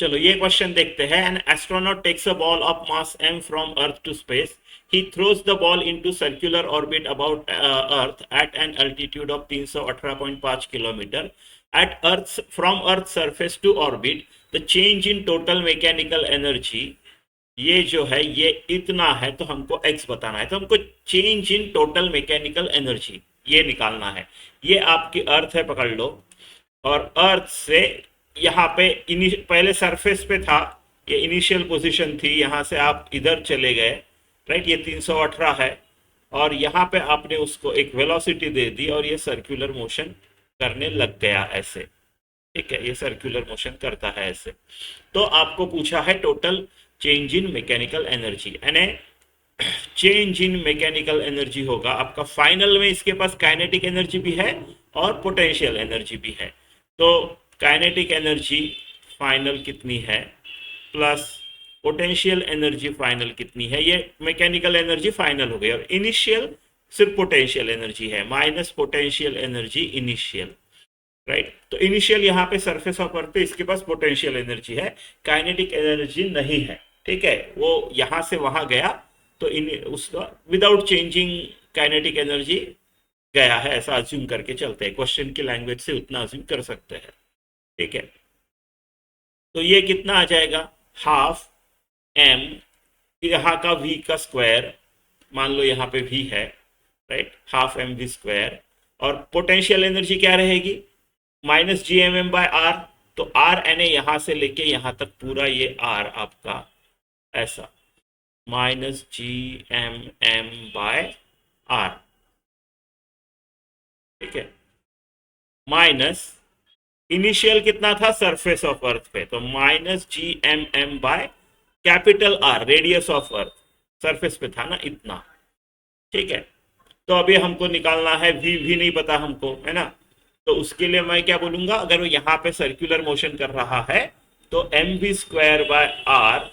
चलो ये क्वेश्चन देखते हैं। An astronaut takes a ball of mass m from earth to space. He throws the ball into circular orbit about Earth at an altitude of 318.5 kilometer. At Earth, from Earth's surface to orbit, the change in total mechanical energy, ये जो है ये इतना है, तो हमको x बताना है, तो हमको change in total mechanical energy ये निकालना है। ये आपकी अर्थ है, पकड़ लो, और अर्थ से यहाँ पे पहले सरफेस पे था, ये इनिशियल पोजीशन थी, यहाँ से आप इधर चले गए, राइट, ये 318 है, और यहाँ पे आपने उसको एक वेलोसिटी दे दी और ये सर्कुलर मोशन करने लग गया ऐसे। ठीक है, ये सर्कुलर मोशन करता है ऐसे। तो आपको पूछा है total change in mechanical energy, यानी चेंज इन मैकेनिकल एनर्जी होगा आपका फाइनल में। इसके पास काइनेटिक एनर्जी भी है और पोटेंशियल एनर्जी भी है। तो काइनेटिक एनर्जी फाइनल कितनी है प्लस पोटेंशियल एनर्जी फाइनल कितनी है, ये मैकेनिकल एनर्जी फाइनल हो गई, और इनिशियल सिर्फ पोटेंशियल एनर्जी है minus potential energy initial, right. तो इनिशियल यहाँ पे सरफेस ऑफ अर्थ पे इसके पास पोटेंशियल एनर्जी है, काइनेटिक एनर्जी नहीं है। ठीक है, वो यहाँ से वहां गया, तो इन उसका विदाउट चेंजिंग काइनेटिक एनर्जी गया है, ऐसा अज्यूम करके चलते हैं। क्वेश्चन की लैंग्वेज से उतना अज्यूम कर सकते हैं। ठीक है, तो ये कितना आ जाएगा, हाफ एम, यहाँ का v का स्क्वायर, मान लो यहाँ पे v है, right, half M V square, और पोटेंशियल एनर्जी क्या रहेगी, minus G M M by R. तो आर एन ए यहाँ से लेके यहाँ तक पूरा ये आर आपका ऐसा, minus G M M by R. ठीक है, माइनस इनिशियल कितना था सरफेस ऑफ अर्थ पे, तो minus G M M by capital R, radius of earth, surface पे था ना इतना। ठीक है, तो अभी हमको निकालना है वी, भी नहीं पता हमको, है ना। तो उसके लिए मैं क्या बोलूंगा, अगर वो यहाँ पे सर्कुलर मोशन कर रहा है तो M V square by R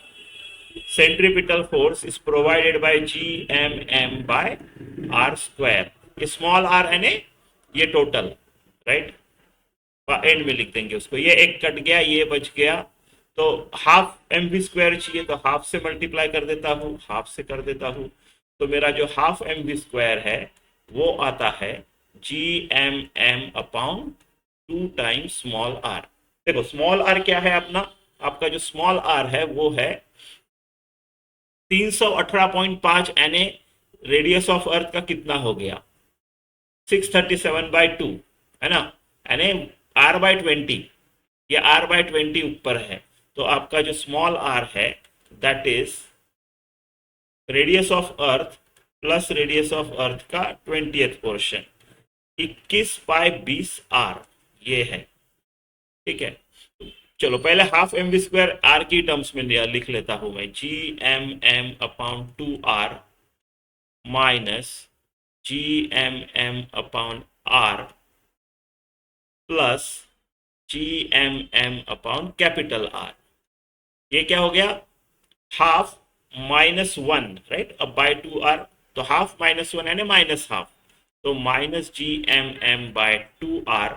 centripetal force is provided by G M M by R square. ये स्मॉल आर है ने, ये टोटल, राइट, एंड में लिख देंगे उसको। ये एक कट गया, ये बच गया, तो हाफ एम वी स्क्वायर चाहिए, तो हाफ से मल्टीप्लाई कर देता हूँ, हाफ से कर देता हूँ, तो मेरा जो हाफ एम वी स्क्वायर है वो आता है G M M upon 2 times small r. देखो स्मॉल आर क्या है अपना, आपका जो स्मॉल आर है वो है 318.5 N A, radius of earth का कितना हो गया 637/2, है ना, यानी आर बाय 20, ये आर बाय 20 ऊपर है। तो आपका जो स्मॉल आर है that is radius of earth plus radius of earth का 20th पोर्शन, 21/20 आर, ये है। ठीक है, चलो पहले half M V square R की टर्म्स में लिख लेता हूं मैं, G M M upon 2 R minus G M M upon R plus G M M upon capital R. ये क्या हो गया, हाफ माइनस 1, राइट, अब बाय 2 आर, तो हाफ माइनस 1 यानी माइनस हाफ, तो minus G M M by 2 R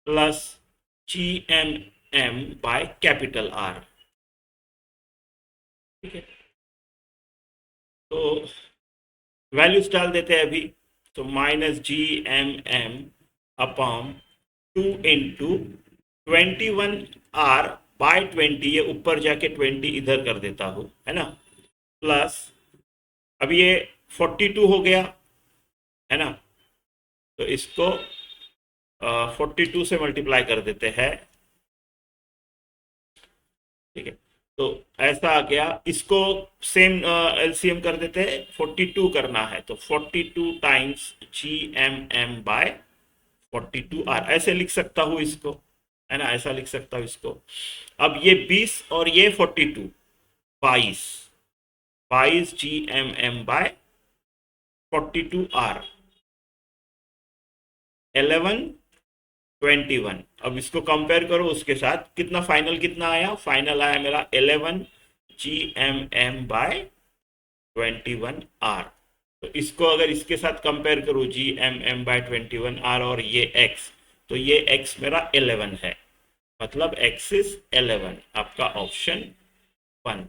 plus G M M by capital R. ठीक है, तो वैल्यूज डाल देते हैं अभी, तो minus G M M upon 2 into 21 R/20, ये ऊपर जाके 20 इधर कर देता हूँ, है ना, प्लस अब ये 42 हो गया, है ना, तो इसको 42 से मल्टीप्लाई कर देते हैं। ठीक है, तो ऐसा आ गया, इसको सेम एलसीएम कर देते हैं, 42 करना है, तो 42 times G M M by 42 R, ऐसे लिख सकता हूँ इसको, है ना, ऐसा लिख सकता हूँ इसको। अब ये 20 और ये 42, 22 G M M by 42 R, 11/21। अब इसको कंपेयर करो उसके साथ, कितना फाइनल कितना आया, फाइनल आया मेरा 11 G M M by 21 R। तो इसको अगर इसके साथ कंपेयर करूँ Gmm/21 r और ये x, तो ये x मेरा 11 है, मतलब x इज 11, आपका ऑप्शन 1।